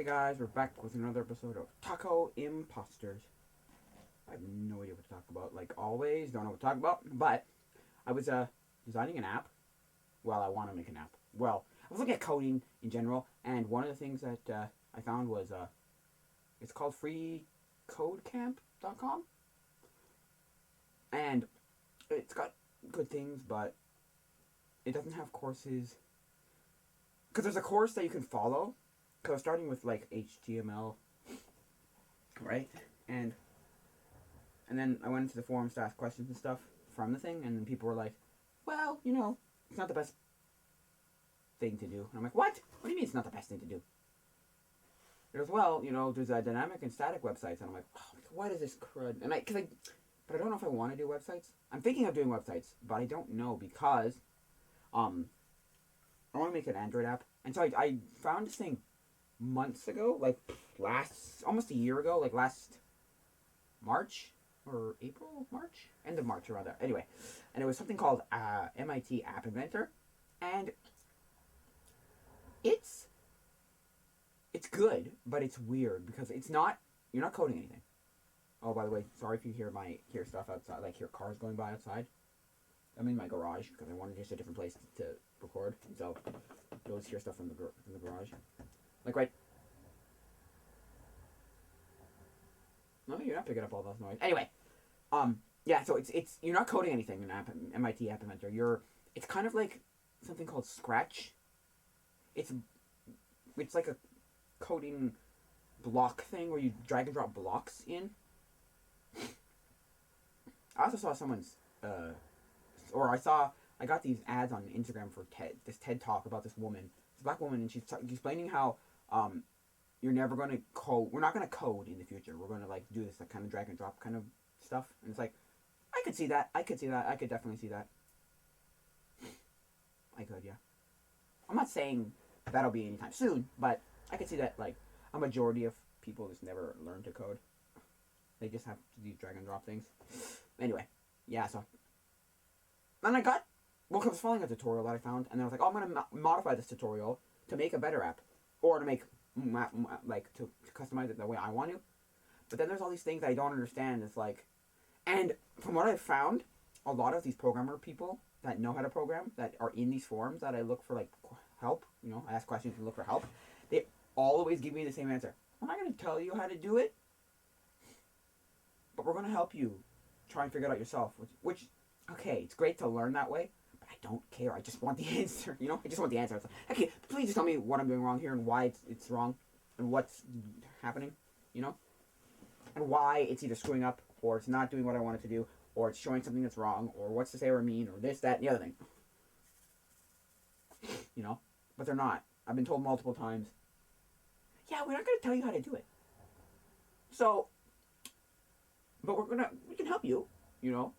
guys, we're back with another episode of Tacoimposters. I have no idea what to talk about. Like always, don't know what to talk about. But I was designing an app. Well, I want to make an app. Well, I was looking at coding in general, and one of the things that I found was it's called freecodecamp.com, and it's got good things, but it doesn't have courses. Because there's a course that you can follow. Because I was starting with like HTML, right? And then I went into the forums to ask questions and stuff from the thing, and then people were like, well, it's not the best thing to do. And I'm like, what? What do you mean it's not the best thing to do? It goes, well, there's a dynamic and static websites. And I'm like, oh, what is this crud? But I don't know if I want to do websites. I'm thinking of doing websites, but I don't know because, I want to make an Android app. And so I found this thing months ago, almost a year ago, like last March or April, March, end of March around there. Anyway, and it was something called MIT App Inventor, and it's good, but it's weird because you're not coding anything. Oh, by the way, sorry if you hear stuff outside, like hear cars going by outside. I'm in my garage because I wanted just a different place to record, so you'll always hear stuff from the garage. Like right. No, you're not picking up all those noise. Anyway, yeah. So it's you're not coding anything in MIT App Inventor. It's kind of like something called Scratch. It's like a coding block thing where you drag and drop blocks in. I also saw someone's I got these ads on Instagram for this TED talk about this woman, this black woman, and she's explaining how you're never going to code. We're not going to code in the future. We're going to do this kind of drag and drop kind of stuff. And it's like, I could see that. I could definitely see that. I could, yeah. I'm not saying that'll be anytime soon, but I could see that a majority of people just never learn to code. They just have to do drag and drop things. Anyway, yeah. So, and I was following a tutorial that I found, and then I was like, oh, I'm going to modify this tutorial to make a better app, or to make to customize it the way I want to. But then there's all these things I don't understand. It's and from what I've found, a lot of these programmer people that know how to program, that are in these forums that I look for help, I ask questions and look for help, they always give me the same answer. I'm not going to tell you how to do it, but we're going to help you try and figure it out yourself. Which okay, it's great to learn that way, but I don't care. I just want the answer, I just want the answer. It's like, okay, please just tell me what I'm doing wrong here and why it's wrong and what's happening, and why it's either screwing up or it's not doing what I want it to do or it's showing something that's wrong or what's to say or mean or this, that, and the other thing. But they're not. I've been told multiple times, yeah, we're not going to tell you how to do it. So, but we can help you, but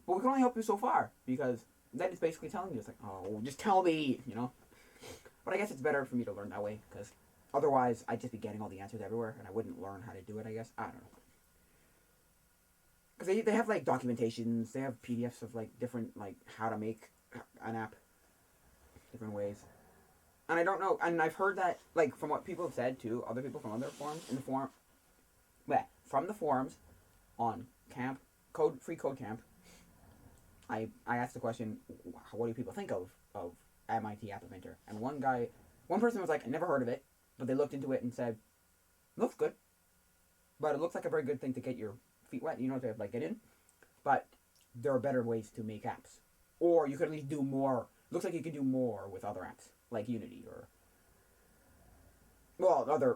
we can only help you so far, because then it's basically telling you, it's like, oh, just tell me, But I guess it's better for me to learn that way, because otherwise I'd just be getting all the answers everywhere, and I wouldn't learn how to do it, I guess. I don't know. Because they have, documentations, they have PDFs of, different, how to make an app, different ways. And I don't know, and I've heard that, from what people have said, too, other people from other forums, from the forums on Free Code Camp, I asked the question, what do people think of MIT App Inventor? And one person was like, I never heard of it, but they looked into it and said, looks good, but it looks like a very good thing to get your feet wet, to get in, but there are better ways to make apps. Or you could at least do more. Looks like you can do more with other apps, like Unity, or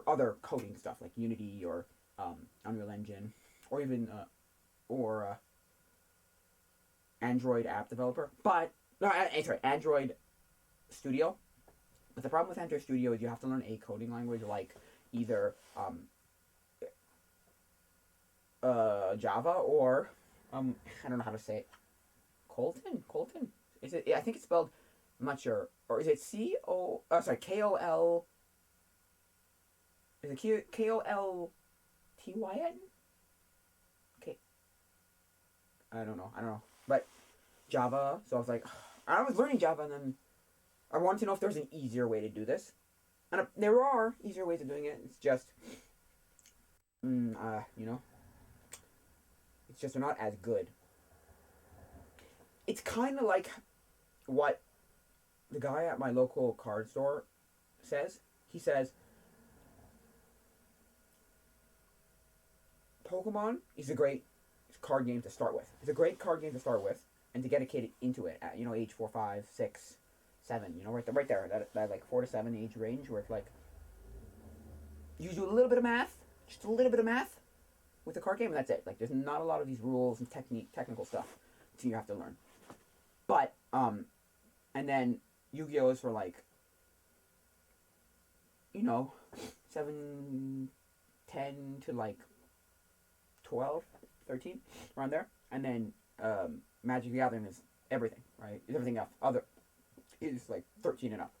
other coding stuff, like Unity, or Unreal Engine, or even Android app developer, Android Studio. But the problem with Android Studio is you have to learn a coding language like either Java or I don't know how to say it. Colton? Is it? Yeah, I think it's spelled. I'm not sure. Or is it KOL? Is it KOLTYN? Okay. I don't know. But Java. So I was learning Java, and then I wanted to know if there's an easier way to do this. And there are easier ways of doing it. It's just, you know, it's just they're not as good. It's kind of like what the guy at my local card store says. He says Pokemon is a great card game to start with. It's a great card game to start with, and to get a kid into it at age 4, 5, 6, 7. Right there, that like 4 to 7 age range where it's like you do a little bit of math, just a little bit of math with the card game, and that's it. Like there's not a lot of these rules and technical stuff that you have to learn. But and then Yu-Gi-Oh is for like 7, 10 to like 12, 13, around there. And then Magic the Gathering is everything, right? Everything else other is like 13 and up.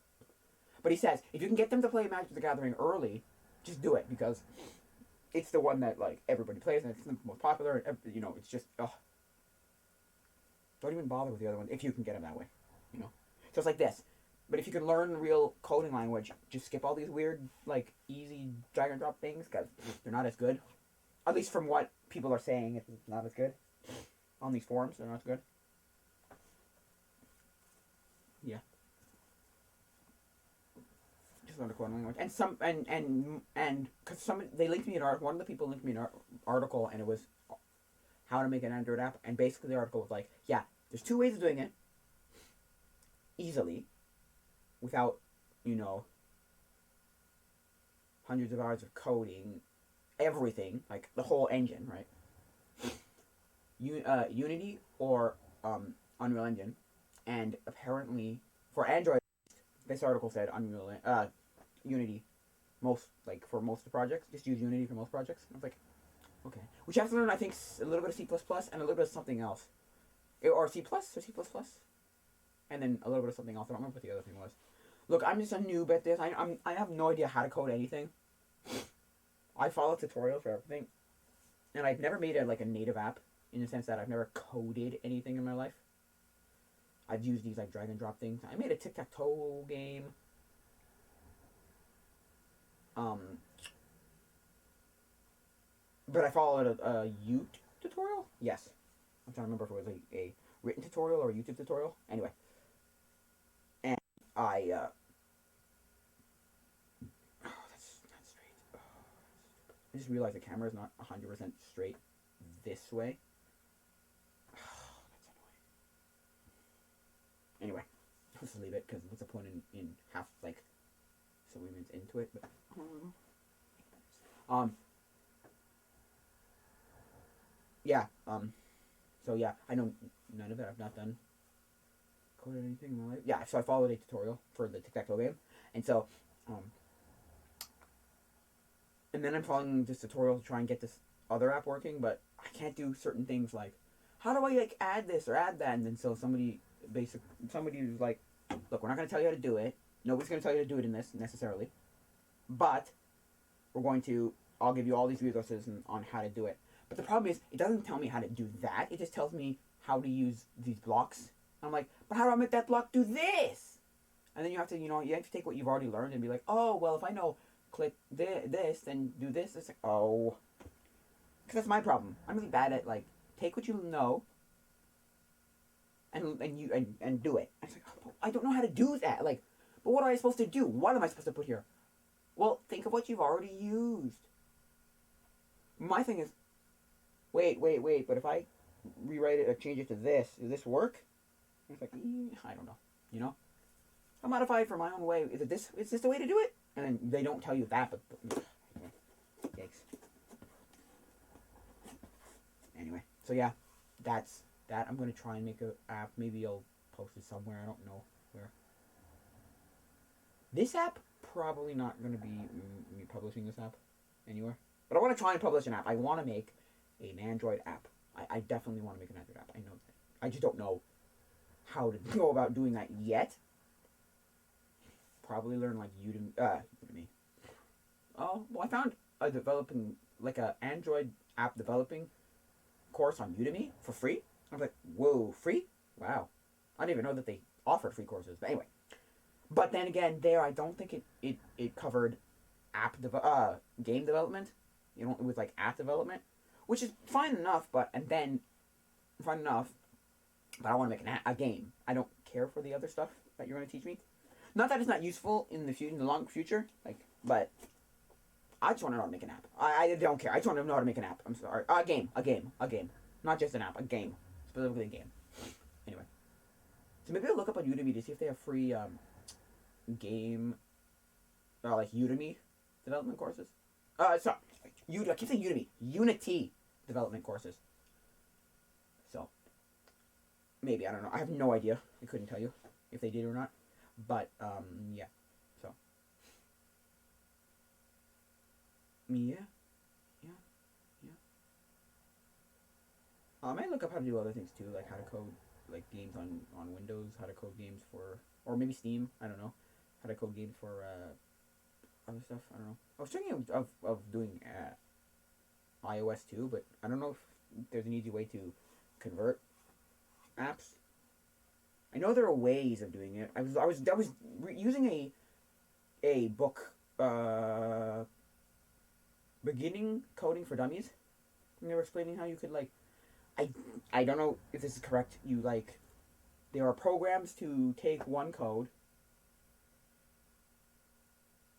But he says if you can get them to play Magic the Gathering early, just do it because it's the one that like everybody plays and it's the most popular. And it's just don't even bother with the other one if you can get them that way. So it's like this. But if you can learn real coding language, just skip all these weird, like, easy drag and drop things, because they're not as good. At least from what people are saying, it's not as good. On these forums, they're not as good. Yeah. Just learn the coding language. And because they linked me an article, one of the people linked me an article, and it was how to make an Android app, and basically the article was like, yeah, there's 2 ways of doing it. Easily. Without, hundreds of hours of coding, everything, like the whole engine, right? Unity or Unreal Engine, and apparently for Android, this article said Unity, for most of the projects, just use Unity for most projects. I was like, okay, which you have to learn, I think, a little bit of C++ and a little bit of something else, or C++, and then a little bit of something else. I don't remember what the other thing was. Look, I'm just a noob at this. I have no idea how to code anything. I follow tutorials for everything, and I've never made a native app in the sense that I've never coded anything in my life. I've used these like drag and drop things. I made a tic-tac-toe game. But I followed a YouTube tutorial. Yes, I'm trying to remember if it was a written tutorial or a YouTube tutorial. Anyway, and I I just realized the camera is not 100% straight this way. That's annoying. Anyway, let's leave it because what's the point in half like so minutes into it? But yeah. So yeah, I know none of it. I've not done coded anything in my life. Yeah, so I followed a tutorial for the tic-tac-toe game, and so and then I'm following this tutorial to try and get this other app working, but I can't do certain things like, how do I like add this or add that? And then so somebody was like, look, we're not going to tell you how to do it. Nobody's going to tell you how to do it in this necessarily, but I'll give you all these resources on how to do it. But the problem is, it doesn't tell me how to do that. It just tells me how to use these blocks. And I'm like, but how do I make that block do this? And then you have to take what you've already learned and be like, oh, well, if I know click this, then do this. It's like, oh. Because that's my problem. I'm really bad at, like, take what you know and do it. I was like, oh, I don't know how to do that. Like, but what am I supposed to do? What am I supposed to put here? Well, think of what you've already used. My thing is, wait, but if I rewrite it or change it to this, does this work? It's like, I don't know, I'll modify it for my own way. Is this the way to do it? And then they don't tell you that, but yikes. Anyway, so yeah, that's that. I'm going to try and make an app. Maybe I'll post it somewhere. I don't know where. This app, probably not going to be me publishing this app anywhere. But I want to try and publish an app. I want to make an Android app. I definitely want to make an Android app. I know that. I just don't know how to go about doing that yet. Probably learn like Udemy. Oh, well, I found a Android app developing course on Udemy for free. I was like, whoa, free? Wow. I didn't even know that they offered free courses. But anyway, But then again, there I don't think it covered game development, you know, with like app development, which is fine enough. But and then fine enough, but I want to make a game. I don't care for the other stuff that you're going to teach me. Not that it's not useful in the long future, like, but I just want to know how to make an app. I don't care. I just want to know how to make an app. I'm sorry. A game. Not just an app, a game. Specifically a game. Anyway. So maybe I'll look up on Udemy to see if they have free game, like Udemy development courses. Sorry. I keep saying Udemy. Unity development courses. So, maybe. I don't know. I have no idea. I couldn't tell you if they did or not. But, yeah. So. Yeah. I might look up how to do other things too, like how to code like games on Windows, how to code games for, or maybe Steam. I don't know, how to code games for other stuff. I don't know. I was thinking of doing iOS too, but I don't know if there's an easy way to convert apps. I know there are ways of doing it. I was using a book, beginning coding for dummies. And they were explaining how you could like. I don't know if this is correct. You like, there are programs to take one code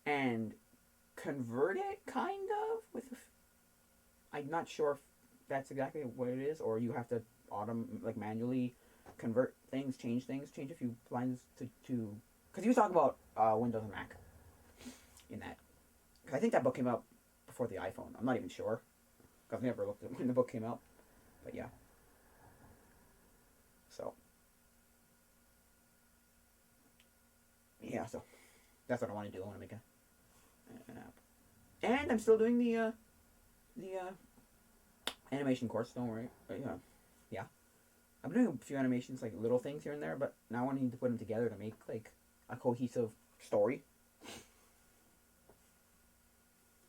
and convert it, kind of, with. I'm not sure if that's exactly what it is, or you have to manually convert things, change a few lines to. Because he was talking about Windows and Mac in that. Because I think that book came out before the iPhone. I'm not even sure. Because I never looked at when the book came out. But yeah. So. Yeah, so. That's what I want to do. I want to make an app. And I'm still doing the animation course, don't worry. But yeah. I'm doing a few animations, like little things here and there, but now I need to put them together to make like a cohesive story.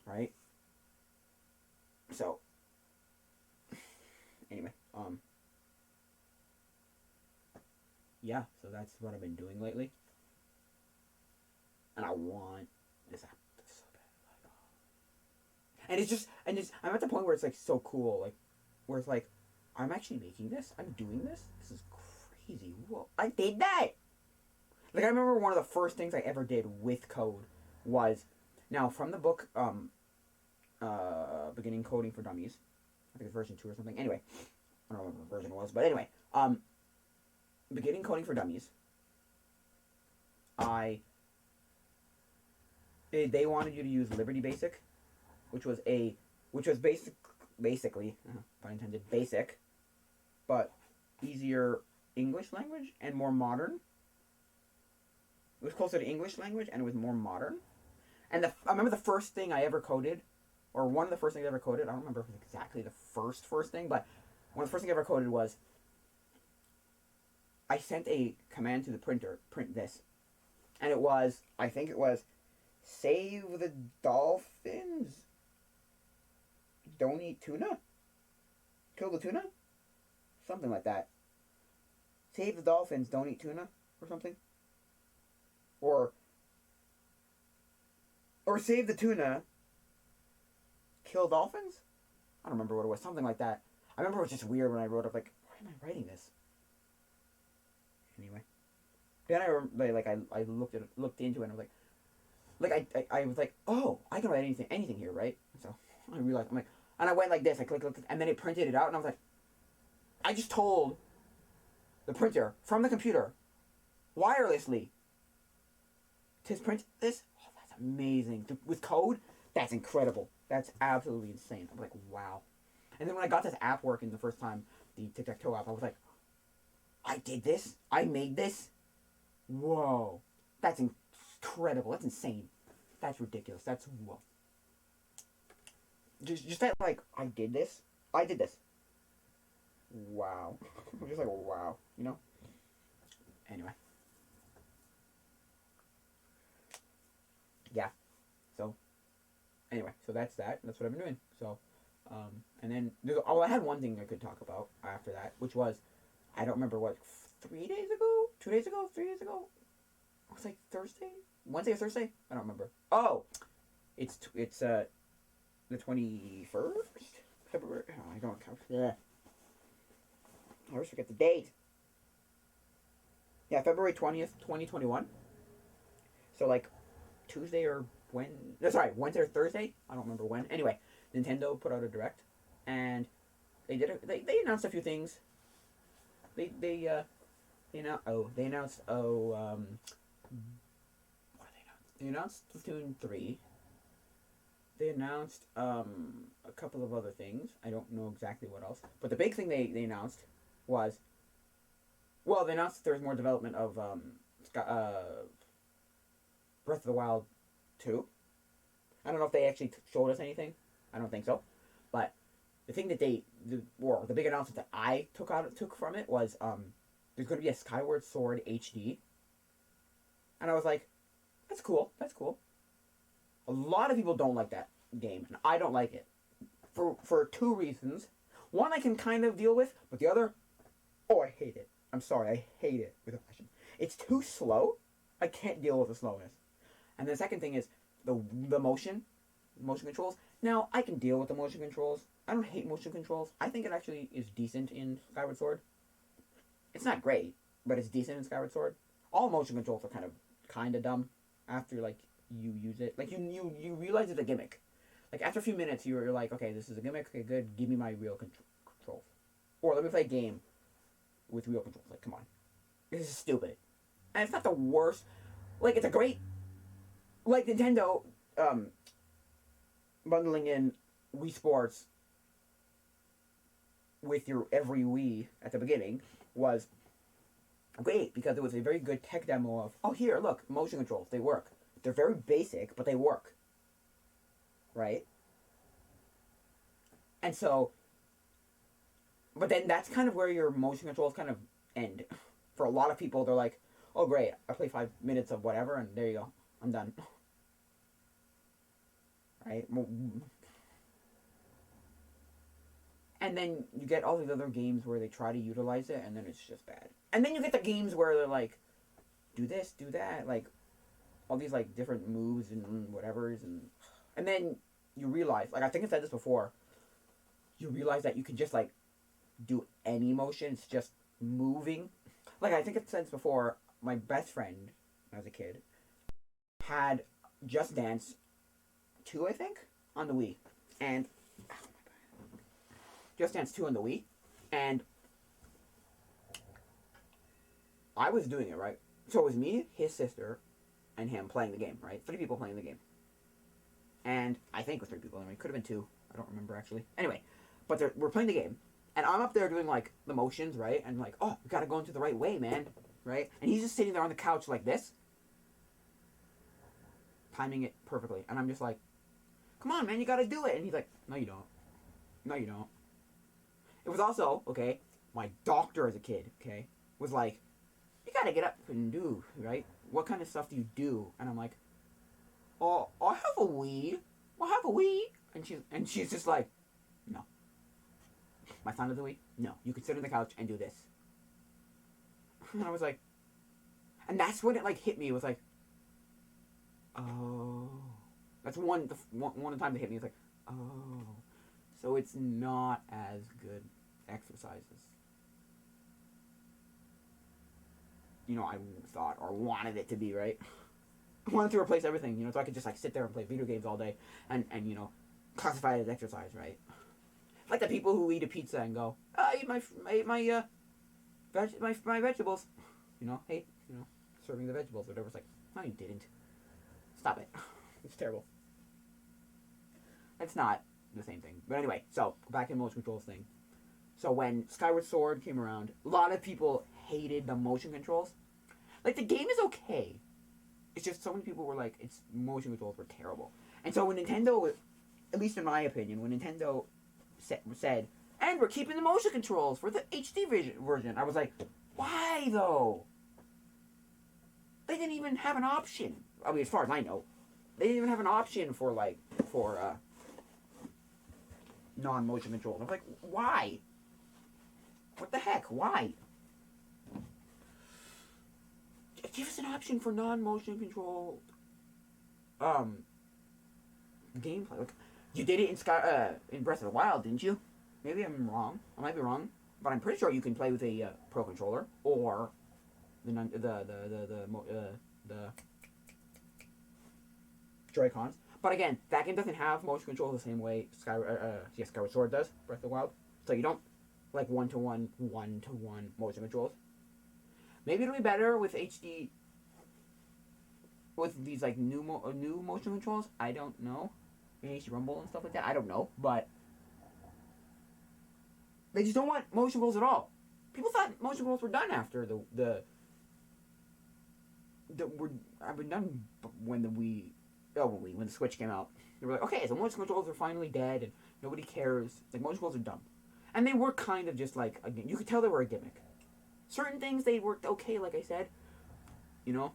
Right? So, anyway, yeah, so that's what I've been doing lately. And I want this app so bad. And I'm at the point where it's like so cool, like, where it's like, I'm actually making this, I'm doing this, this is crazy, whoa, I did that! Like, I remember one of the first things I ever did with code was, now, from the book, Beginning Coding for Dummies, I think it's version 2 or something, anyway, I don't know what the version was, but anyway, Beginning Coding for Dummies, they wanted you to use Liberty Basic, which was basically, pun intended, basic, but easier English language and more modern. It was closer to English language and it was more modern. And I remember the first thing I ever coded, or one of the first things I ever coded, I don't remember if it was exactly the first thing, but one of the first things I ever coded was, I sent a command to the printer, print this. And I think it was, save the dolphins, don't eat tuna, kill the tuna, something like that. Save the dolphins, don't eat tuna, or something. Or save the tuna, kill dolphins? I don't remember what it was, something like that. I remember it was just weird when I wrote up, like, why am I writing this? Anyway. Then I looked into it and I was like I was like, oh, I can write anything here, right? So I realized, I'm like, and I went like this, I clicked, and then it printed it out, and I was like, I just told the printer from the computer, wirelessly, to print this. Oh, that's amazing. With code, that's incredible. That's absolutely insane. I'm like, wow. And then when I got this app working the first time, the tic-tac-toe app, I was like, I did this? I made this? Whoa. That's incredible. That's insane. That's ridiculous. That's, whoa. Just that, like, I did this. Wow. I'm just like, wow. You know? Anyway. Yeah. So, anyway. So that's that. That's what I've been doing. So, and then, I had one thing I could talk about after that, which was, I don't remember what, 3 days ago? 2 days ago? 3 days ago? was like Thursday, Wednesday or Thursday. I don't remember. Oh, it's the 21st February. Oh, I don't count. Yeah, I always forget the date. Yeah, February 20th, 2021. So like Tuesday or when? No, sorry, Wednesday or Thursday. I don't remember when. Anyway, Nintendo put out a direct, and they announced a few things. They announced what did they announce? They announced Splatoon 3. They announced a couple of other things. I don't know exactly what else. But the big thing they announced was, well, they announced there was more development of Breath of the Wild 2. I don't know if they actually showed us anything. I don't think so. But the thing that the big announcement that I took from it was there's going to be a Skyward Sword HD. And I was like, that's cool. That's cool. A lot of people don't like that game, and I don't like it. For two reasons. One I can kind of deal with, but the other, oh, I hate it. I'm sorry, I hate it with a passion. It's too slow. I can't deal with the slowness. And the second thing is the motion controls. Now, I can deal with the motion controls. I don't hate motion controls. I think it actually is decent in Skyward Sword. It's not great, but it's decent in Skyward Sword. All motion controls are kind of dumb after like you use it. Like you realize it's a gimmick. Like after a few minutes, you're like, okay, this is a gimmick. Okay, good. Give me my real controls, or let me play a game with real controls. Like, come on, this is stupid. And it's not the worst. Like, it's a great, like Nintendo bundling in Wii Sports with your every Wii at the beginning was great because it was a very good tech demo of, oh, here, look, motion controls, they work. They're very basic, but they work. Right? And so, but then that's kind of where your motion controls kind of end. For a lot of people, they're like, oh, great, I play 5 minutes of whatever, and there you go, I'm done. Right? And then you get all these other games where they try to utilize it, and then it's just bad. And then you get the games where they're like, do this, do that, like, all these, like, different moves and whatevers, and then you realize, like, I think I said this before, you realize that you can just, like, do any motion, it's just moving. Like, I think I said this before, my best friend, when I was a kid, had Just Dance 2, I think, on the Wii, and Just Dance 2 on the Wii, and I was doing it, right? So it was me, his sister, and him playing the game, right? 3 people playing the game. And I think it was 3 people, I mean, it could have been 2. I don't remember, actually. Anyway, but we're playing the game, and I'm up there doing, like, the motions, right? And, like, oh, we gotta go into the right way, man, right? And he's just sitting there on the couch like this, timing it perfectly. And I'm just like, come on, man, you gotta do it. And he's like, no, you don't. No, you don't. It was also, okay, my doctor as a kid, okay, was like, you gotta get up and do, right? What kind of stuff do you do? And I'm like, oh, I have a Wii. I have a Wii. And she's just like, no. My son has a Wii? No. You can sit on the couch and do this. And I was like, and that's when it, like, hit me. It was like, oh. That's one of the times it hit me. It's like, oh. So it's not as good exercises. You know, I thought or wanted it to be, right? I wanted to replace everything, you know, so I could just, like, sit there and play video games all day and you know, classify it as exercise, right? Like the people who eat a pizza and go, I ate my vegetables. You know, hey, you know, serving the vegetables or whatever. It's like, no, you didn't. Stop it. It's terrible. It's not the same thing. But anyway, so back in motion controls thing. So when Skyward Sword came around, a lot of people hated the motion controls. Like, the game is okay. It's just so many people were like, its motion controls were terrible. And so when Nintendo, at least in my opinion, when Nintendo said, and we're keeping the motion controls for the HD version, I was like, why though? They didn't even have an option. I mean, as far as I know, they didn't even have an option for, like, non-motion controls. I was like, why? What the heck? Why? give us an option for non-motion control um gameplay. Like, you did it in Breath of the Wild, didn't you? Maybe I'm wrong. I might be wrong, but I'm pretty sure you can play with a Pro controller or the Joy-Cons. But again, that game doesn't have motion control the same way Skyward Sword does, Breath of the Wild. So you don't like one-to-one motion controls. Maybe it'll be better with HD, with these like new motion controls. I don't know. HD Rumble and stuff like that. I don't know, but they just don't want motion controls at all. People thought motion controls were done after I've been done when when the Switch came out. They were like, okay, so motion controls are finally dead and nobody cares. Like, motion controls are dumb. And they were kind of just like, you could tell they were a gimmick. Certain things they worked okay, like I said, you know,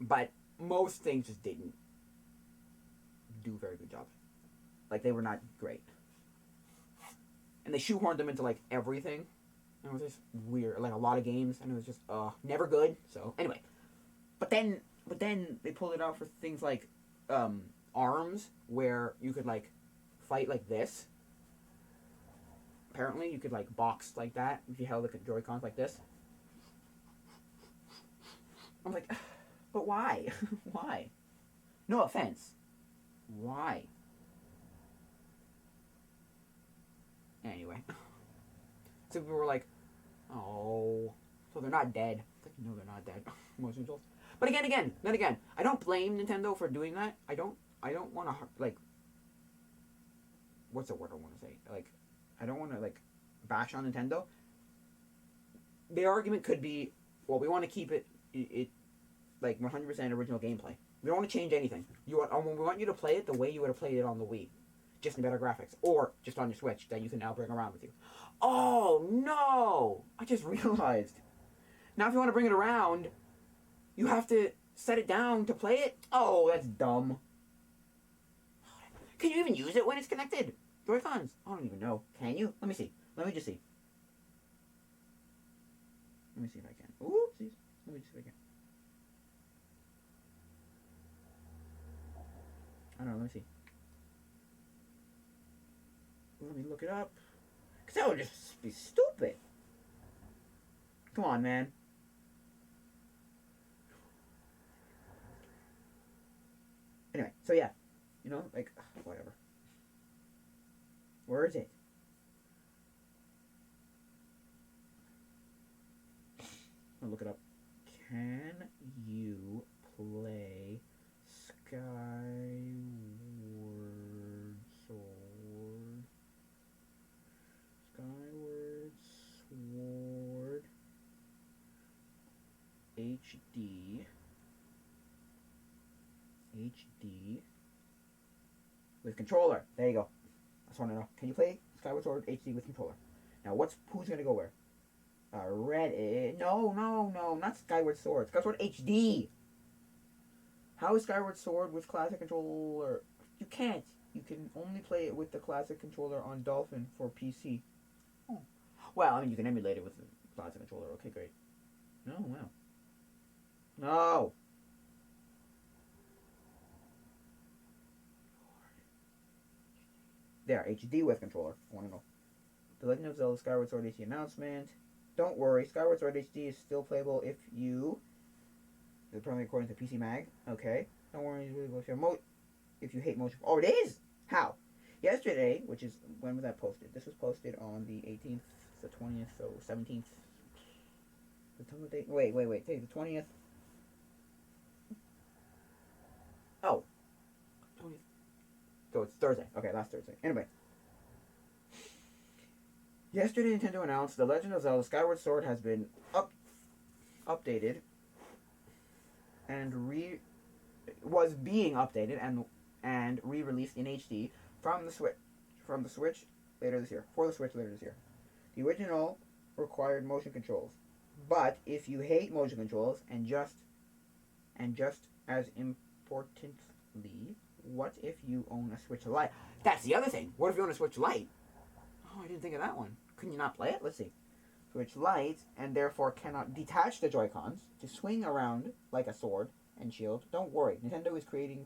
but most things just didn't do a very good job. Like, they were not great. And they shoehorned them into like everything. And it was just weird. Like a lot of games, and it was just never good. So anyway. But then they pulled it out for things like ARMS, where you could like fight like this. Apparently you could like box like that if you held the Joy-Cons like this. I'm like, but why? Why? No offense. Why? Anyway. So people were like, oh, so they're not dead. It's like, no, they're not dead. Motion controls. But again, I don't blame Nintendo for doing that. I don't want to, like, what's the word I want to say? Like, I don't want to, like, bash on Nintendo. The argument could be, well, we want to keep it like, 100% original gameplay. We don't want to change anything. We want you to play it the way you would have played it on the Wii. Just in better graphics. Or just on your Switch that you can now bring around with you. Oh, no! I just realized. Now if you want to bring it around, you have to set it down to play it? Oh, that's dumb. Can you even use it when it's connected? Joy-Cons? I don't even know. Can you? Let me see. Let me just see. Let me see if I can. Oopsies. Let me just see if I can. I don't know. Let me see. Let me look it up. Because that would just be stupid. Come on, man. Anyway, so yeah. You know, like, whatever. Where is it? I'll look it up. Can you play Skyward Sword? Skyward Sword HD with controller. There you go. I just want to know. Can you play Skyward Sword HD with controller? Now, who's gonna go where? No, not Skyward Sword. Skyward Sword HD. How is Skyward Sword with classic controller? You can't. You can only play it with the classic controller on Dolphin for PC. Oh. Well, I mean, you can emulate it with the classic controller. Okay, great. No, wow. No. There, HD with controller. I want to know. The Legend of Zelda Skyward Sword HD announcement. Don't worry, Skyward Sword HD is still playable if you... Apparently according to PC Mag. Okay. Don't worry, if you hate motion... Oh, it is? How? Yesterday, which is... When was that posted? This was posted on the 18th, the 20th, so 17th. The time of date? Wait. Take the 20th. Oh. 20th. So it's Thursday. Okay, last Thursday. Anyway. Yesterday, Nintendo announced The Legend of Zelda Skyward Sword has been updated and was being updated and re-released in HD for the Switch later this year. The original required motion controls, but if you hate motion controls and just as importantly, what if you own a Switch Lite? That's the other thing. What if you own a Switch Lite? Oh, I didn't think of that one. Couldn't you not play it? Let's see. Switch Lite and therefore cannot detach the Joy-Cons to swing around like a sword and shield. Don't worry, Nintendo is curating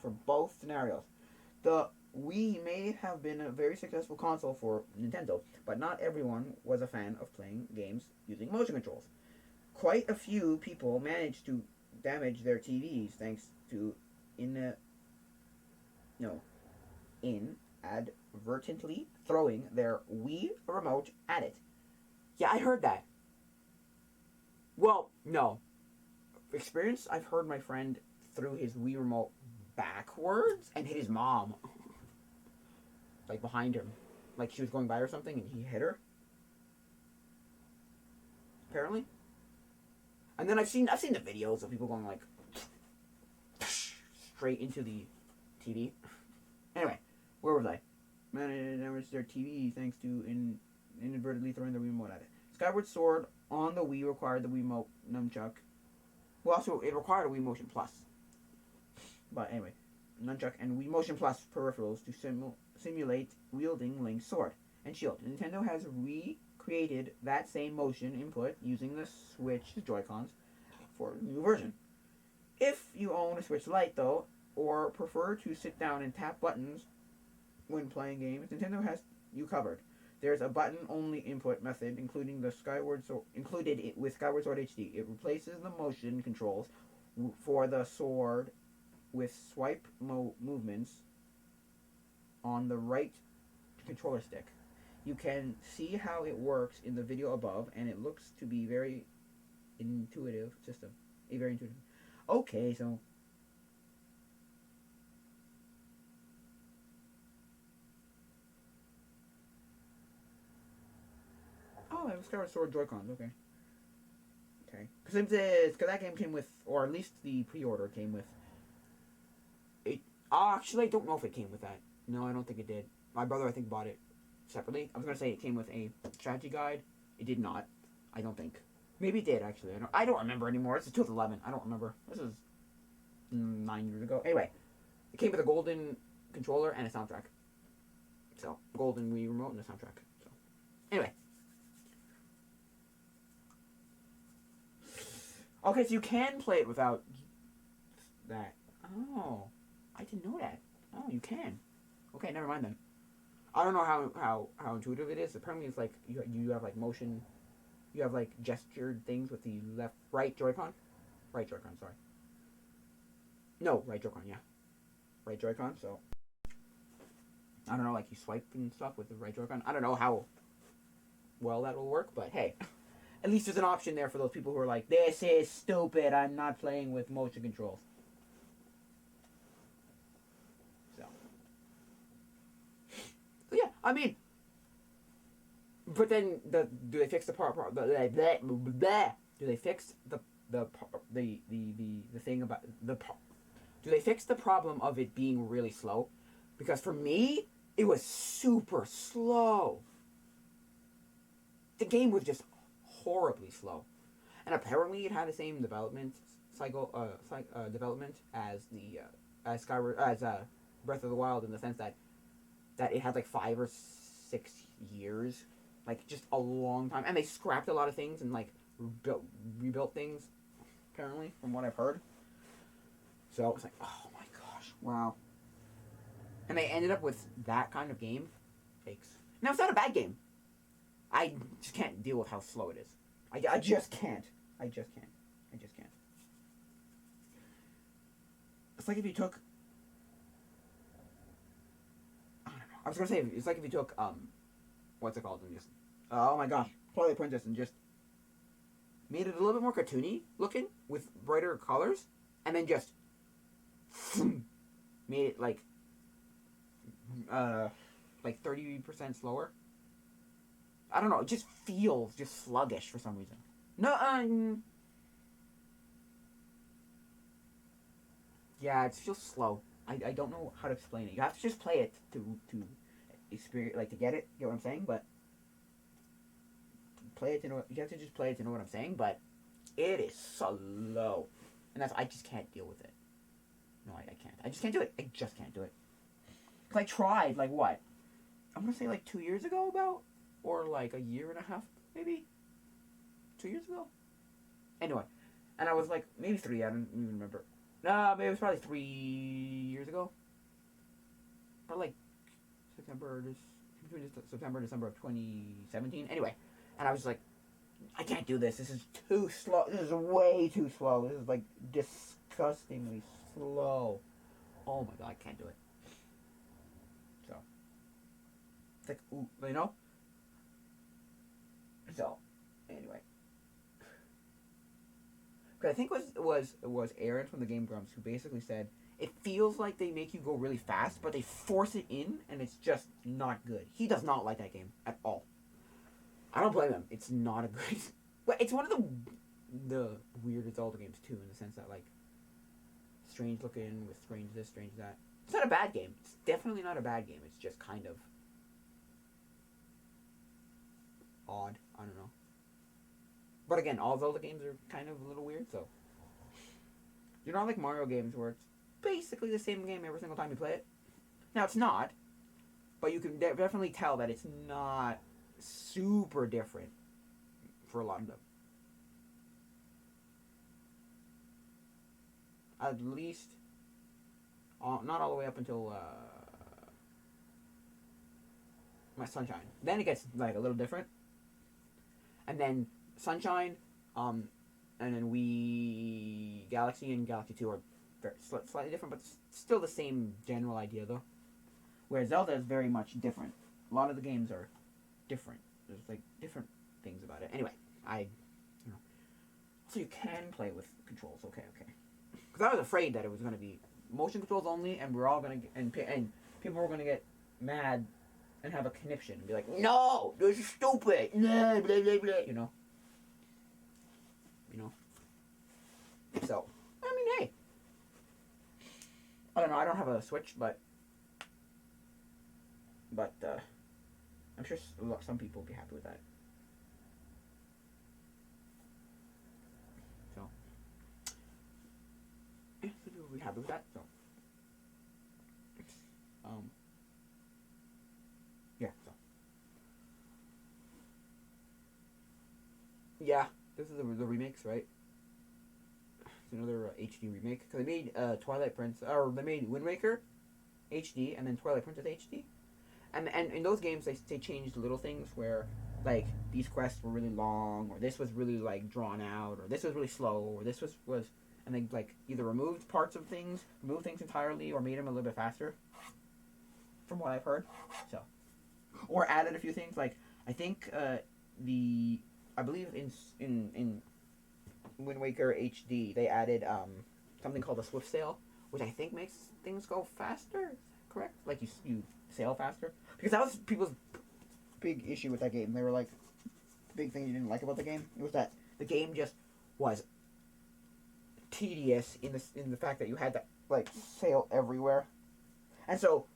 for both scenarios. The Wii may have been a very successful console for Nintendo, but not everyone was a fan of playing games using motion controls. Quite a few people managed to damage their TVs thanks to inadvertently throwing their Wii remote at it. Yeah, I heard that. Well, no. Experience, I've heard my friend threw his Wii remote backwards and hit his mom. Like behind him. Like she was going by or something and he hit her. Apparently. And then I've seen the videos of people going like straight into the TV. Anyway, where was I? Managed their TV thanks to inadvertently throwing the remote at it. Skyward Sword on the Wii required the Wiimote nunchuck. Well, also it required a Wii Motion Plus. But anyway, nunchuck and Wii Motion Plus peripherals to simulate wielding Link's sword and shield. Nintendo has recreated that same motion input using the Switch Joy-Cons for a new version. If you own a Switch Lite, though, or prefer to sit down and tap buttons when playing games, Nintendo has you covered. There's a button-only input method, included with Skyward Sword HD. It replaces the motion controls for the sword with swipe movements on the right controller stick. You can see how it works in the video above, and it looks to be very intuitive system. A very intuitive. Okay, so it was Skyward Sword Joy-Cons. Okay. Because that game came with, or at least the pre-order came with. Actually, I don't know if it came with that. No, I don't think it did. My brother, I think, bought it separately. I was gonna say it came with a strategy guide. It did not. I don't think. Maybe it did actually. I don't remember anymore. It's 2011. I don't remember. This is 9 years ago. Anyway, it came with a golden controller and a soundtrack. So golden Wii remote and a soundtrack. So anyway. Okay, so you can play it without that. Oh, I didn't know that. Oh, you can. Okay, never mind then. I don't know how intuitive it is. Apparently, it's like you have like motion. You have like gestured things with the right Joy-Con. Right Joy-Con, sorry. No, right Joy-Con, yeah. Right Joy-Con, so. I don't know, like you swipe and stuff with the right Joy-Con. I don't know how well that will work, but hey. At least there's an option there for those people who are like, this is stupid, I'm not playing with motion controls. So yeah, I mean, but then do they fix the part? Do they fix the thing about the? Do they fix the problem of it being really slow? Because for me, it was super slow. The game was just horribly slow, and apparently it had the same development development as as Breath of the Wild, in the sense that it had like 5 or 6 years, like just a long time, and they scrapped a lot of things and like rebuilt things, apparently, from what I've heard. So it's like, oh my gosh, wow. And they ended up with that kind of game. Takes. Now it's not a bad game. I just can't deal with how slow it is. I just can't. I just can't. It's like if you took... I don't know. I was going to say, it's like if you took, what's it called? And just... oh my gosh. Twilight Princess, and just made it a little bit more cartoony looking with brighter colors, and then just made it like 30% slower. I don't know, it just feels just sluggish for some reason. No, yeah, it feels slow. I don't know how to explain it. You have to just play it to experience, like, to get it. Get what I'm saying? But play it to know. You have to just play it to know what I'm saying. But it is slow, and I just can't deal with it. No, I can't. I just can't do it. I just can't do it. 'Cause I tried, like, what? I'm gonna say like 2 years ago, about, or like a year and a half, maybe 2 years ago. Anyway, and I was like maybe three. I don't even remember. No, maybe it was probably 3 years ago. But like September, between September and December of 2017. Anyway, and I was like, I can't do this. This is too slow. This is way too slow. This is like disgustingly slow. Oh my god, I can't do it. So, it's like, ooh, you know? So, anyway. Because I think it was Aaron from the Game Grumps who basically said, it feels like they make you go really fast, but they force it in, and it's just not good. He does not like that game at all. I don't blame him. It's not a good... But it's one of the weirdest Zelda games, too, in the sense that, like, strange looking with strange this, strange that. It's not a bad game. It's definitely not a bad game. It's just kind of odd. I don't know. But again, all Zelda games are kind of a little weird, so... You're not like Mario games where it's basically the same game every single time you play it. Now, it's not, but you can definitely tell that it's not super different for a lot of them. At least, not all the way up until my Sunshine. Then it gets like a little different, and then Sunshine, and then Galaxy and Galaxy 2 are slightly different, but still the same general idea though. Whereas Zelda is very much different. A lot of the games are different. There's like different things about it. Anyway, so you can play with controls. Okay. Because I was afraid that it was going to be motion controls only, and we're all going to and people were going to get mad and have a conniption and be like, "No, this is stupid." Blah, blah, blah, blah. You know. So, I mean, hey, I don't know. I don't have a Switch, but I'm sure some people will be happy with that. So, yeah, some people will be happy with that. So, yeah. So, yeah. This is the remakes, right? It's another HD remake because they made Twilight Princess, or they made Wind Waker HD, and then Twilight Princess HD. And in those games, they changed little things where, like, these quests were really long, or this was really, like, drawn out, or this was really slow, or this was and they, like, either removed parts of things, removed things entirely, or made them a little bit faster, from what I've heard. So, or added a few things, like, I think, I believe in Wind Waker HD, they added, something called a Swift Sail, which I think makes things go faster, correct? Like, you sail faster? Because that was people's big issue with that game. They were like, the big thing you didn't like about the game, it was that the game just was tedious in the fact that you had to, like, sail everywhere. And so,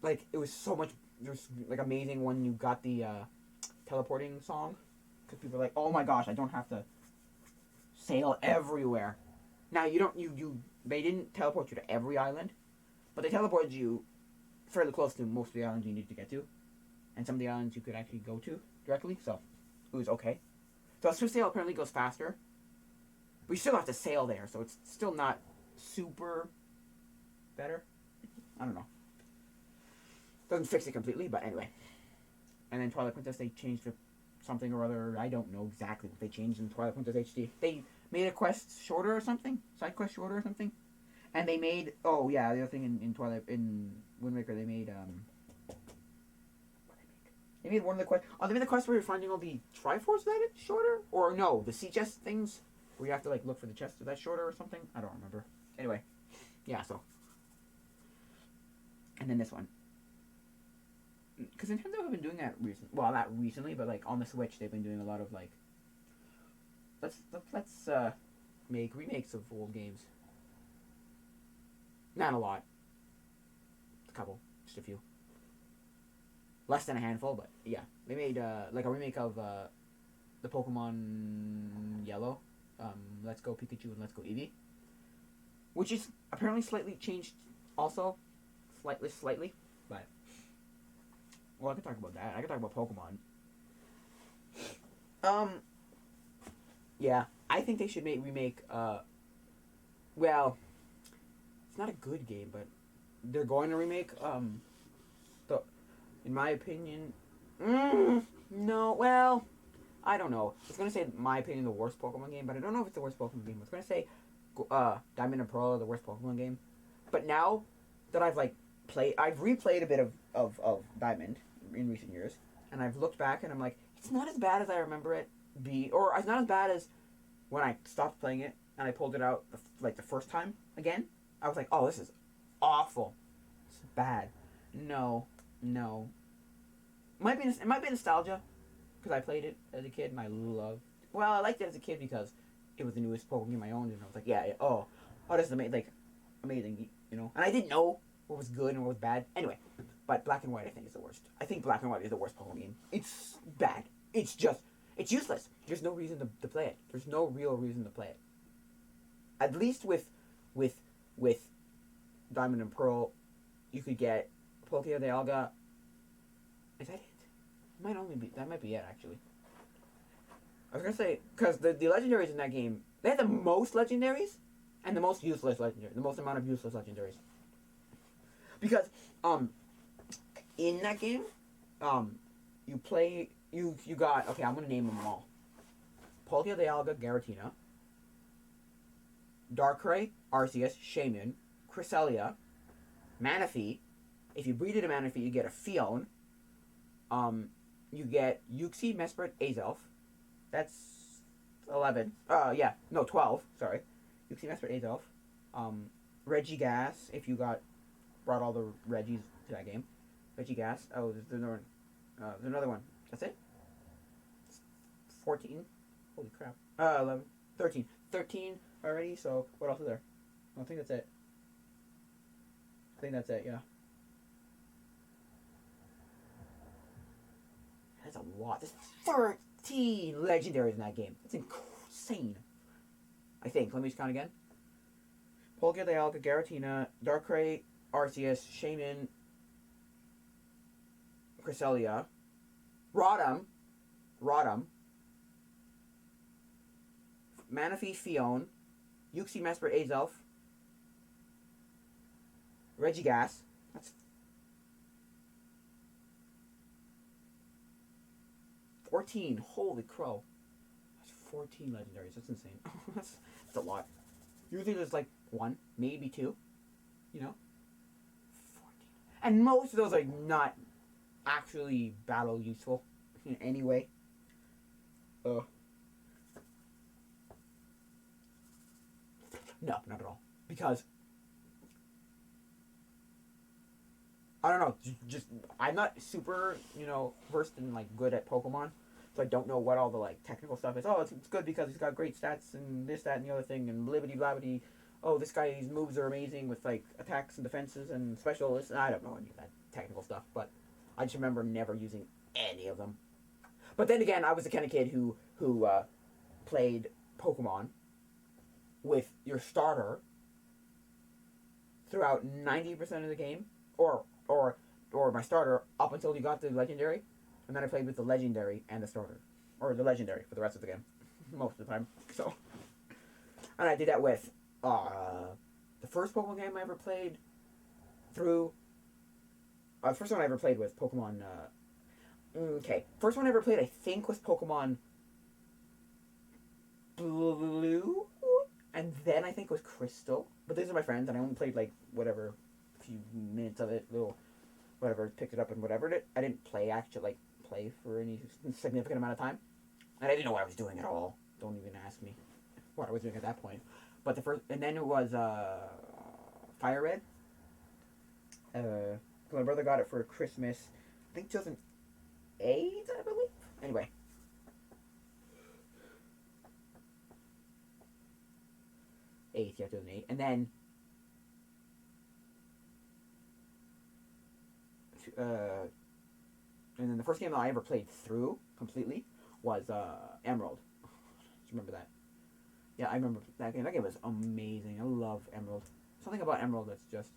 like, it was so much, it was, like, amazing when you got the, teleporting song. Because people were like, oh my gosh, I don't have to sail everywhere. Now, they didn't teleport you to every island, but they teleported you fairly close to most of the islands you needed to get to. And some of the islands you could actually go to directly, so it was okay. So Swift Sail apparently goes faster, but you still have to sail there, so it's still not super better. I don't know. Doesn't fix it completely, but anyway. And then Twilight Princess, they changed something or other. I don't know exactly what they changed in Twilight Princess HD. They made a quest shorter or something? Side quest shorter or something? And they made... Oh, yeah, the other thing in Wind Waker, they made... They made one of the quests... Oh, they made the quest where you're finding all the Triforce that it's shorter? Or no, the sea chest things? Where you have to, like, look for the chest. Is that shorter or something? I don't remember. Anyway. Yeah, so... And then this one. Because Nintendo have been doing that recently. Well, not recently, but, like, on the Switch, they've been doing a lot of, like... Let's make remakes of old games. Not a lot. A couple. Just a few. Less than a handful, but yeah. They made, like, a remake of, the Pokemon Yellow. Let's Go Pikachu and Let's Go Eevee. Which is apparently slightly changed also. Slightly. But Well, I can talk about that. I can talk about Pokemon. Um, yeah, I think they should remake. Well, it's not a good game, but they're going to remake. The in my opinion, no. Well, I don't know. It's gonna say in my opinion the worst Pokemon game, but I don't know if it's the worst Pokemon game. It's gonna say, Diamond and Pearl are the worst Pokemon game. But now that I've replayed a bit of Diamond in recent years, and I've looked back and I'm like, it's not as bad as I remember it or it's not as bad as when I stopped playing it and I pulled it out the first time again. I was like, oh, this is awful. It's bad. No, no. It might be nostalgia because I played it as a kid and I loved. Well, I liked it as a kid because it was the newest Pokemon game I owned, and I was like, yeah, this is amazing, And I didn't know what was good and what was bad. Anyway, but Black and White I think is the worst. I think Black and White is the worst Pokemon game. It's bad. It's useless. There's no reason to play it. There's no real reason to play it. At least with Diamond and Pearl, you could get Pokemon de Alga. Is that it? That might be it actually. I was gonna say because the legendaries in that game, they had the most legendaries and the most useless legendaries, the most amount of useless legendaries. Because in that game, you play you got okay. I'm gonna name them all: Palkia, Dialga, Garatina, Darkrai, Arceus, Shaymin, Cresselia, Manaphy. If you breed it a Manaphy, you get a Fion. You get Uxie, Mesprit, Azelf. That's 11. 12. Sorry. Uxie, Mesprit, Azelf. Regigas, if you brought all the Regis to that game. Regigas. Oh, there's another one. There's another one. That's it? 14? Holy crap. 11. 13. 13 already, so what else is there? I think that's it. Yeah. That's a lot. There's 13 legendaries in that game. That's insane. I think. Let me just count again. Polga, Dialga, Garatina, Darkrai, Arceus, Shaymin, Cresselia, Rotom, Manaphy, Fion, Uxie, Mesprit, Azelf, Regigas. That's 14. Holy crow. That's 14 legendaries. That's insane. that's a lot. Usually there's like one, maybe two. 14. And most of those are not actually battle useful in any way. No, not at all. Because I don't know. Just I'm not super, versed in good at Pokemon, so I don't know what all the technical stuff is. Oh, it's good because he's got great stats and this, that, and the other thing, and blibbity blabbity. Oh, this guy's moves are amazing with attacks and defenses and specialists. I don't know any of that technical stuff, but I just remember never using any of them. But then again, I was the kind of kid who played Pokemon with your starter throughout 90% of the game, or my starter up until you got the legendary, and then I played with the legendary and the starter, or the legendary for the rest of the game, most of the time. So, and I did that with the first Pokemon game I ever played through. The first one I ever played was Pokemon. First one I ever played I think was Pokemon Blue, and then I think it was Crystal. But these are my friends, and I only played a few minutes of it, whatever, picked it up and whatever. I didn't play for any significant amount of time, and I didn't know what I was doing at all. Don't even ask me what I was doing at that point. But and then it was Fire Red. My brother got it for Christmas, I think 2008, I believe. Anyway. Yeah, 2008. And then the first game that I ever played through completely was Emerald. Just remember that. Yeah, I remember that game. That game was amazing. I love Emerald. Something about Emerald that's just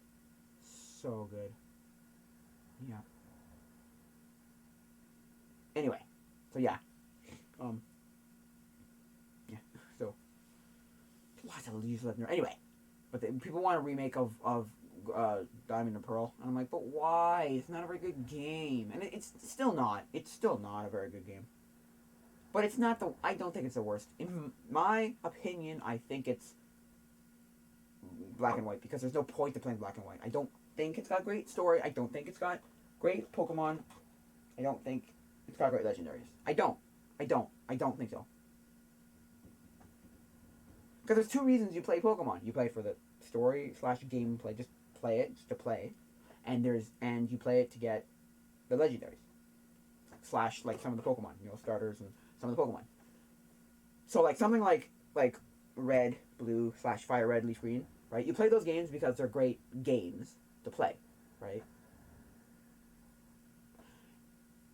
so good. Yeah. Anyway, so yeah, um, yeah, so lots of these legendary. Anyway, but people want a remake of Diamond and Pearl, and I'm like, but why? It's not a very good game, and it's still not. It's still not a very good game. But it's not the. I don't think it's the worst. In my opinion, I think it's Black and White because there's no point to playing Black and White. I don't think it's got great story. I don't think it's got great Pokemon. I don't think it's got great legendaries. I don't. I don't think so. Because there's two reasons you play Pokemon. You play for the story slash gameplay, just play it, just to play, and you play it to get the legendaries slash like some of the Pokemon, starters and some of the Pokemon. So like something like Red, Blue slash Fire Red, Leaf Green, right? You play those games because they're great games to play, right?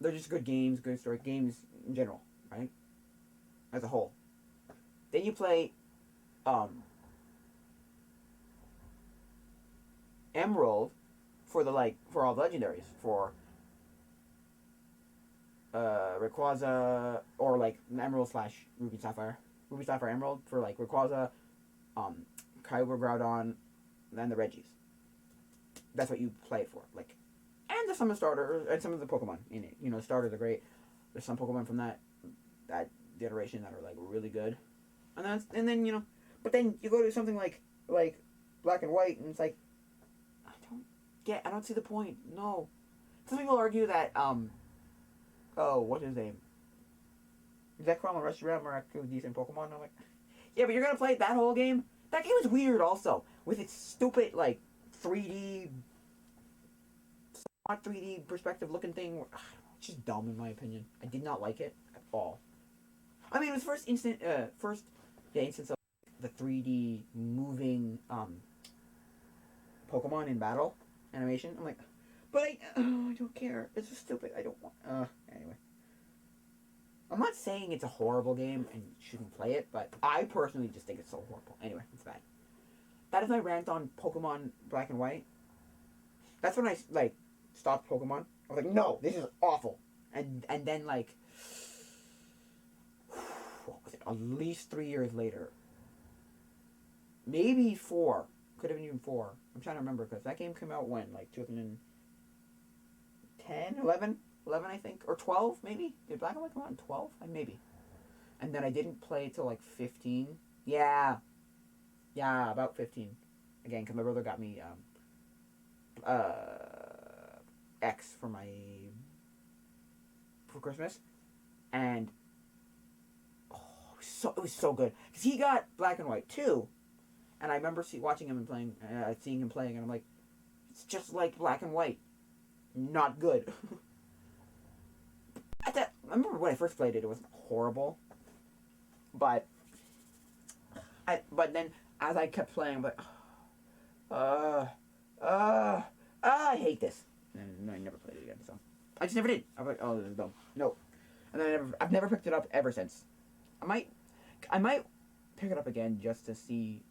They're just good games, good story games in general, right? As a whole. Then you play Emerald for all the legendaries for Rayquaza or like Emerald slash Ruby Sapphire Emerald for like Rayquaza, Kyogre, Groudon, and the Reggies. That's what you play it for, like, and there's some of the starters and some of the Pokemon in it. Starters are great. There's some Pokemon from that iteration that are like really good, and then but then you go to something like Black and White, and it's like I don't see the point. No, some people argue that what's his name? Zekrom and Reshiram are actually decent Pokemon. I'm like, yeah, but you're gonna play that whole game. That game is weird, also, with its stupid like 3D, not 3D perspective looking thing. It's just dumb in my opinion. I did not like it at all. I mean, it was first instance of the 3D moving Pokemon in battle animation. I'm like, but I don't care. It's just stupid. I don't want. Anyway, I'm not saying it's a horrible game and you shouldn't play it, but I personally just think it's so horrible. Anyway, it's bad. That is my rant on Pokemon Black and White. That's when I stopped Pokemon. I was like, no, this is awful. And then what was it? At least 3 years later, maybe 4. Could have been even 4. I'm trying to remember because that game came out when 2010, 11, I think, or 12 maybe. Did Black and White come out in 12? Maybe. And then I didn't play till 15. Yeah, about 15. Again, because my brother got me X for Christmas, and it was so good because he got Black and White too, and I remember watching him and playing, seeing him playing, and I'm like, it's just like Black and White, not good. I remember when I first played it, it wasn't horrible, but then as I kept playing, I'm like, I hate this, and I never played it again. So I just never did. I was like, oh, this is dumb. No, and then I've never picked it up ever since. I might pick it up again just to see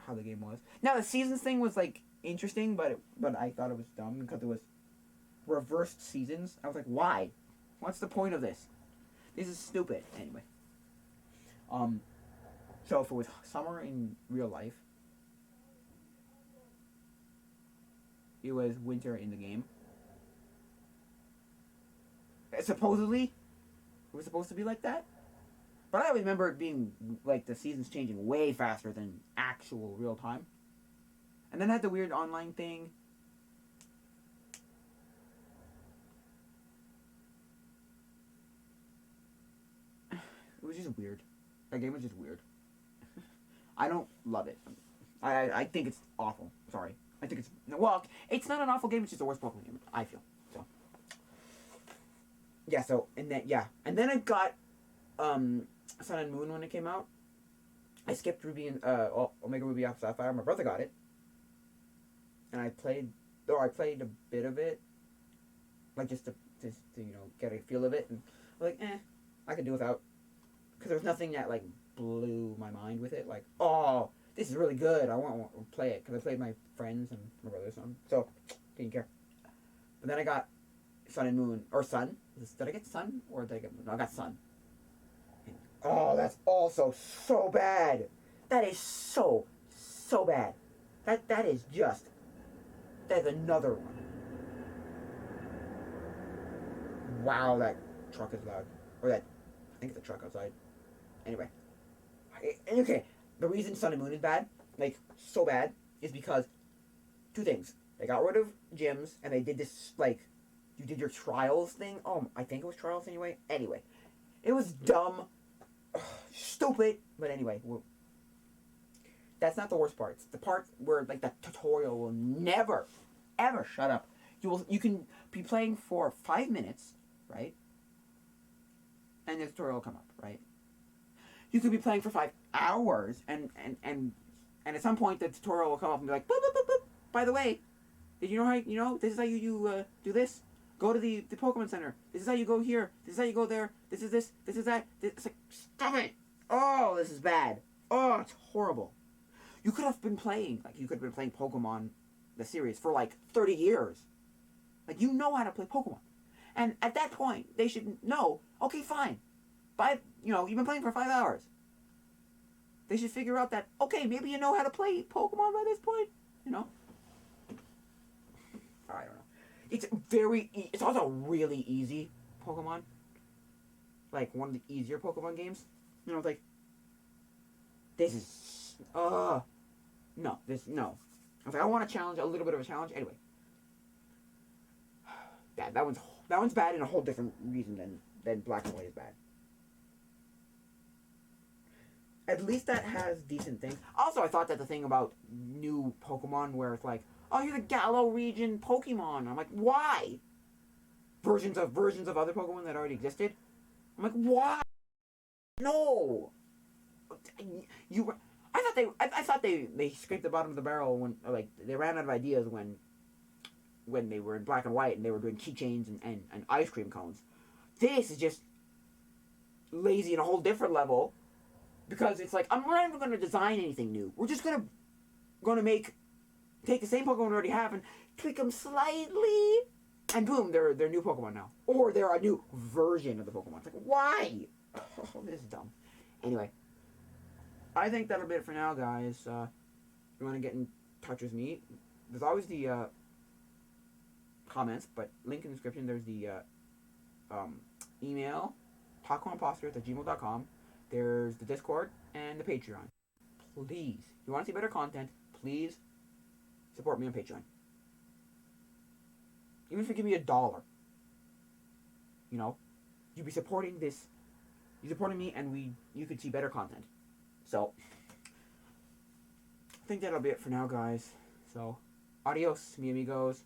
how the game was. Now the seasons thing was interesting, but I thought it was dumb because it was reversed seasons. I was like, why? What's the point of this? This is stupid. Anyway, so if it was summer in real life, it was winter in the game. Supposedly, it was supposed to be like that. But I always remember it being the seasons changing way faster than actual real time. And then it had the weird online thing. It was just weird. That game was just weird. I don't love it. I think it's awful. Sorry. I think it's not an awful game. It's just the worst Pokemon game, I feel. So yeah. So and then I got Sun and Moon when it came out. I skipped Ruby and Omega Ruby Alpha Sapphire. My brother got it, and I played a bit of it, just to get a feel of it, and I was like, I could do without, because there was nothing that blew my mind with it. Oh, this is really good. I want to play it because I played my friends and my brother's son, so didn't care. But then I got Sun and Moon, or Sun. Did I get Sun or did I get Moon? No, I got Sun. And, oh, that's also so bad. That is so bad. That is just. That's another one. Wow, that truck is loud. Or that, I think it's a truck outside. Anyway. Okay, the reason Sun and Moon is bad, like, so bad, is because two things. They got rid of gyms, and they did this, like, you did your trials thing. Oh, I think it was trials anyway. Anyway, it was dumb, stupid, but anyway, that's not the worst part. It's the part where, like, the tutorial will never, ever shut up. You can be playing for 5 minutes, right? And the tutorial will come up, right? You could be playing for 5 hours, and at some point the tutorial will come up and be like, boop, boop, boop, boop. By the way, did you know this is how you do this? Go to the Pokemon Center. This is how you go here. This is how you go there. This is this. This is that. It's like, stop it. Oh, this is bad. Oh, it's horrible. You could have been playing, like, you could have been playing Pokemon, the series, for like 30 years. Like, you know how to play Pokemon. And at that point, they should know, okay, fine. You've been playing for 5 hours. They should figure out that, okay, maybe you know how to play Pokemon by this point. You know? I don't know. It's also really easy Pokemon. Like, one of the easier Pokemon games. You know, like, this is, no. I was like, I want a challenge, a little bit of a challenge. Anyway. That one's bad in a whole different reason than Black and White is bad. At least that has decent things. Also, I thought that the thing about new Pokemon where it's like, oh, you're the Galar region Pokemon. I'm like, why? Versions of other Pokemon that already existed. I'm like, why? No. I thought they scraped the bottom of the barrel when, like, they ran out of ideas when they were in Black and White and they were doing keychains and ice cream cones. This is just lazy in a whole different level, because it's like, I'm not even going to design anything new. We're just going to take the same Pokemon we already have and tweak them slightly, and boom, they're new Pokemon now. Or they're a new version of the Pokemon. It's like, why? Oh, this is dumb. Anyway, I think that'll be it for now, guys. If you want to get in touch with me, there's always the comments, but link in the description. There's the email, tacoimposters@gmail.com. There's the Discord and the Patreon. Please, if you want to see better content, please support me on Patreon. Even if you give me $1, you'd be supporting this. You're supporting me, and you could see better content. So, I think that'll be it for now, guys. So, adios, mi amigos.